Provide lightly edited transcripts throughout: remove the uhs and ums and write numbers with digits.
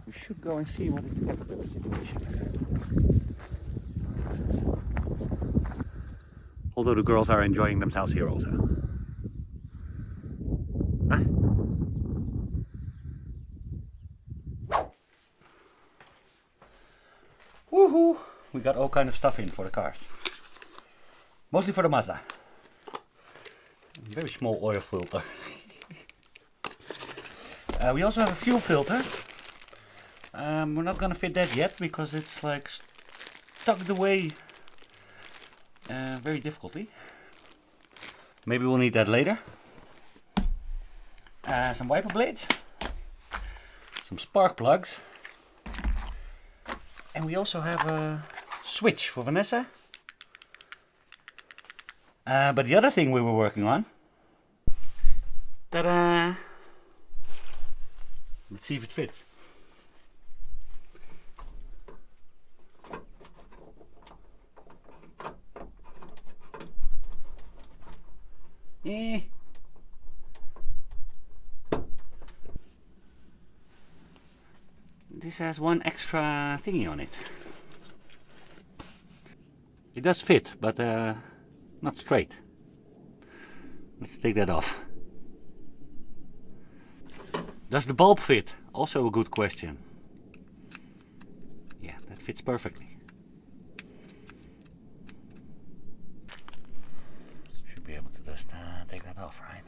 We should go and see what is the caterpillar situation. Although the girls are enjoying themselves here also. Huh? Woohoo! We got all kind of stuff in for the cars. Mostly for the Mazda. Very small oil filter. We also have a fuel filter. We're not gonna fit that yet because it's like tucked away very difficultly. Maybe we'll need that later. Some wiper blades, some spark plugs, and we also have a switch for Vanessa. But the other thing we were working on, ta-da! Let's see if it fits. This has one extra thingy on it. It does fit, but not straight. Let's take that off. Does the bulb fit? Also a good question. Yeah, that fits perfectly. Should be able to just take that off, right?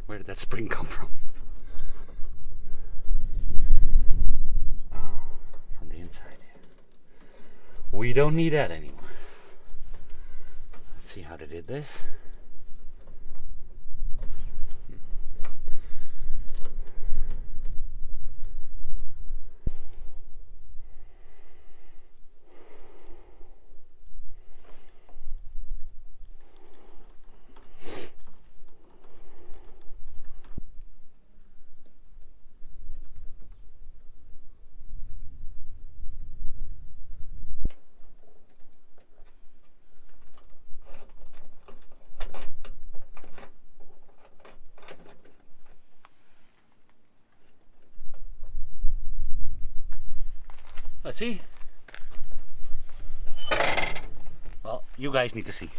Where did that spring come from? Oh, from the inside. We don't need that anymore. Let's see how they did this. Let's see. Well, you guys need to see.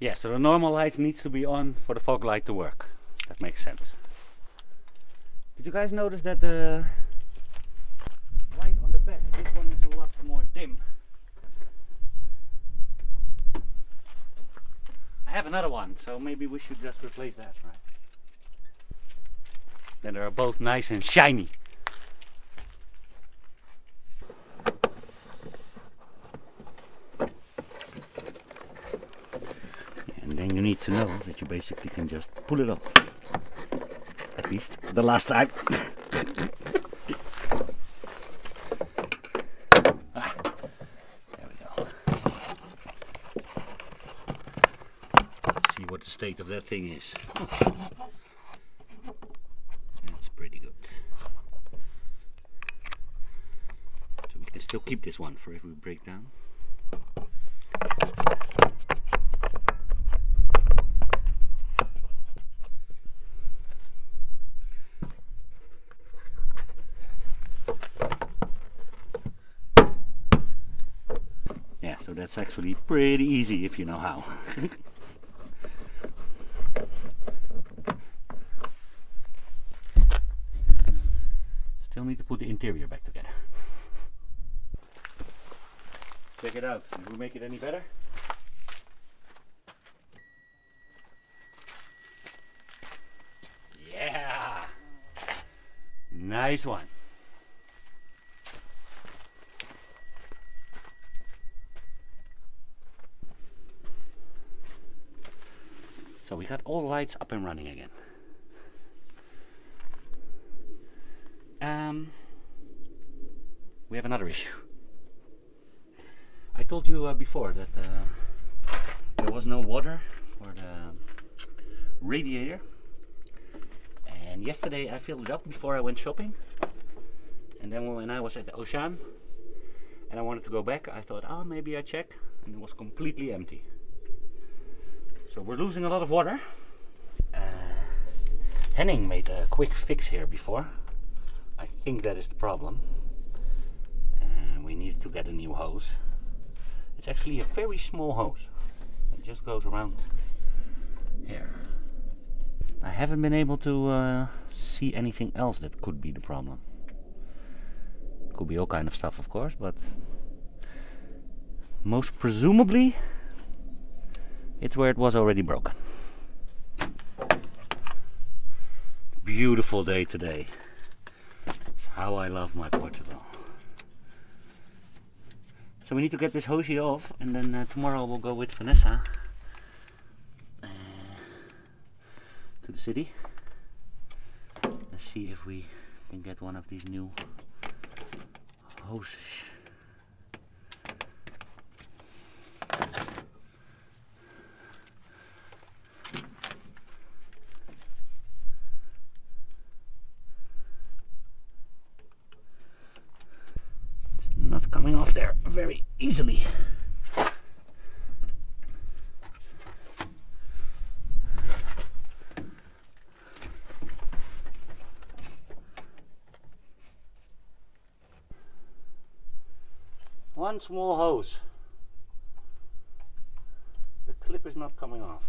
Yeah, so the normal light needs to be on for the fog light to work. That makes sense. Did you guys notice that the light on the back, this one is a lot more dim? I have another one, so maybe we should just replace that, right? Then they're both nice and shiny. need to know that you basically can just pull it off. At least the last time. There we go. Let's see what the state of that thing is. That's pretty good. So we can still keep this one for if we break down. So that's actually pretty easy if you know how. Still need to put the interior back together. Check it out. Did we make it any better? Yeah! Nice one. So we got all the lights up and running again. We have another issue. I told you before that there was no water for the radiator. And yesterday I filled it up before I went shopping. And then when I was at the ocean and I wanted to go back, I thought, oh, maybe I check. And it was completely empty. So we're losing a lot of water. Henning made a quick fix here before. I think that is the problem. We need to get a new hose. It's actually a very small hose. It just goes around here. I haven't been able to see anything else that could be the problem. Could be all kind of stuff, of course, but most presumably it's where it was already broken. Beautiful day today. It's how I love my Portugal. So we need to get this hose here off, and then tomorrow we'll go with Vanessa to the city. Let's see if we can get one of these new hoses. Not coming off there very easily. One small hose. The clip is not coming off.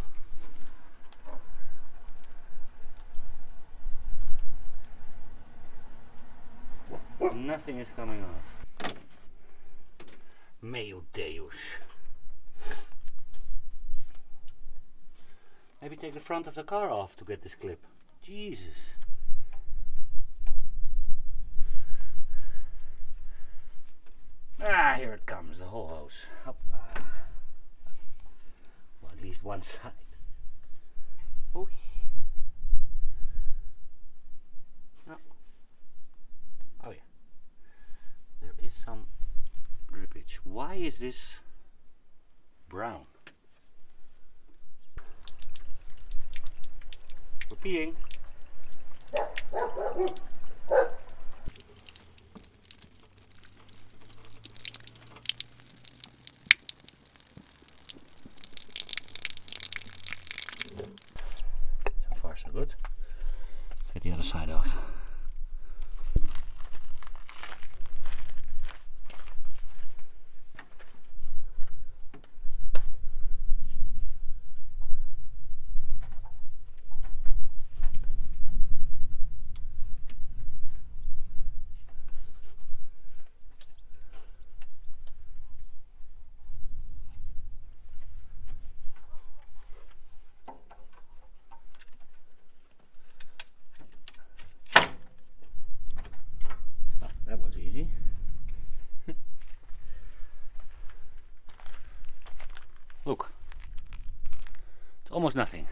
Nothing is coming off. Meu Deus. Maybe take the front of the car off to get this clip. Jesus. Ah, here it comes, the whole hose. Up. Well, at least one side. Oh. No. Oh yeah. There is some drippage. Why is this brown? We're peeing. So far so good. Get the other side off. That was easy. Look, it's almost nothing.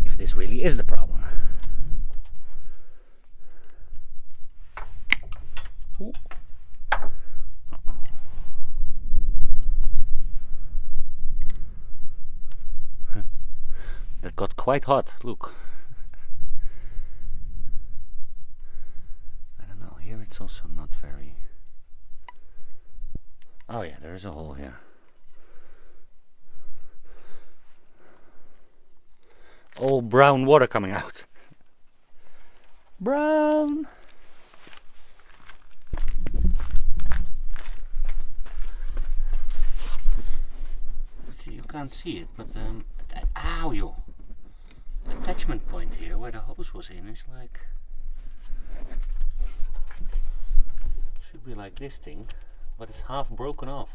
If this really is the problem. Ooh. That got quite hot, look. I don't know, here it's also not very... Oh yeah, there is a hole here. All brown water coming out. Brown! You can't see it, but ow, yo! Attachment point here where the hose was in is like, should be like this thing, but it's half broken off.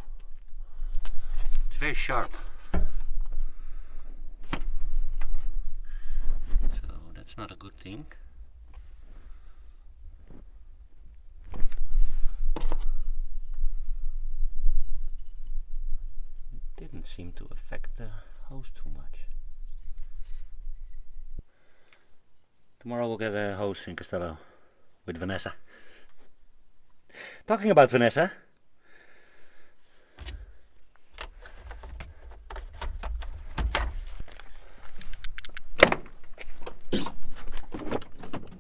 It's very sharp, so that's not a good thing. It didn't seem to affect the hose too much. Tomorrow we'll get a hose in Castello with Vanessa. Talking about Vanessa.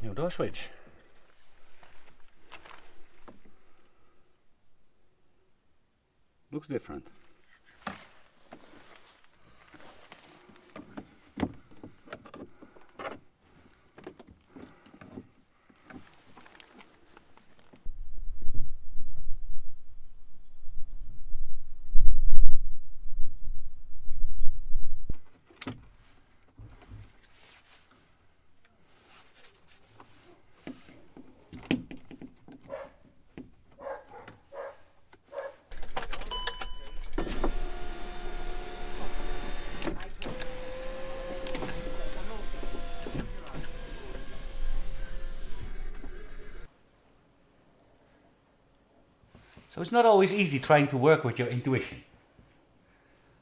New door switch. Looks different. So it's not always easy trying to work with your intuition.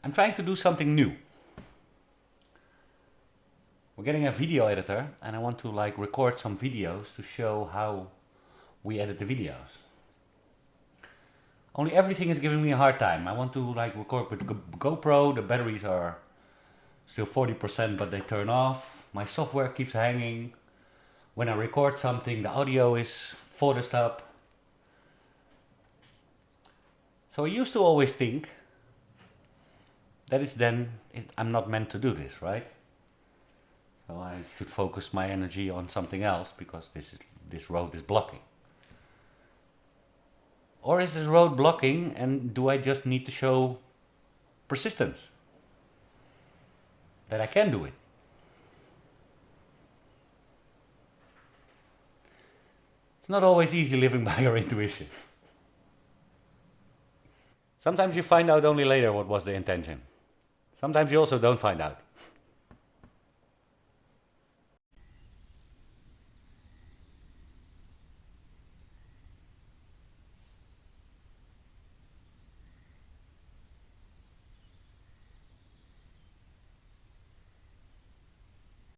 I'm trying to do something new. We're getting a video editor and I want to like record some videos to show how we edit the videos. Only everything is giving me a hard time. I want to like record with GoPro, the batteries are still 40% but they turn off. My software keeps hanging. When I record something the audio is forced up. So I used to always think that it's I'm not meant to do this, right? So I should focus my energy on something else because this road is blocking. Or is this road blocking and do I just need to show persistence? That I can do it. It's not always easy living by your intuition. Sometimes you find out only later what was the intention. Sometimes you also don't find out.